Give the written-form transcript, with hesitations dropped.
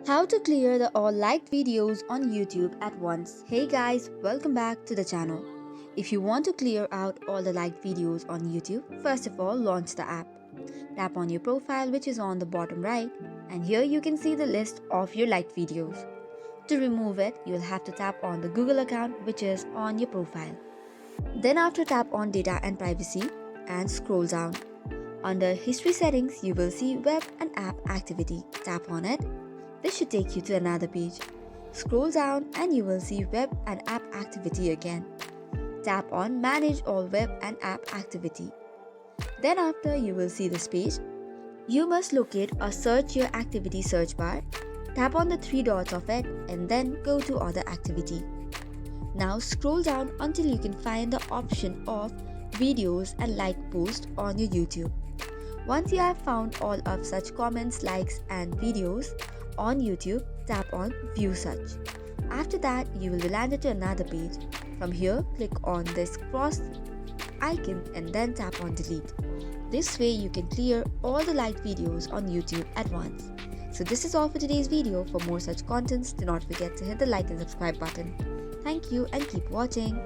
How to clear the all liked videos on YouTube at once. Hey guys, welcome back to the channel. If you want to clear out all the liked videos on YouTube, first of all launch the app. Tap on your profile which is on the bottom right, and here you can see the list of your liked videos. To remove it, you'll have to tap on the Google account which is on your profile. Then after tap on data and privacy and scroll down. Under history settings, you will see web and app activity. Tap on it. This should take you to another page. Scroll down and you will see web and app activity again. Tap on manage all web and app activity. Then after you will see this page. You must locate a search your activity search bar. Tap on the three dots of it and then go to other activity. Now scroll down until you can find the option of videos and like post on your YouTube. Once you have found all of such comments, likes and videos on YouTube, tap on view such. After that, you will be landed to another page. From here, click on this cross icon and then tap on delete. This way you can clear all the liked videos on YouTube at once. So this is all for today's video. For more such contents, do not forget to hit the like and subscribe button. Thank you and keep watching.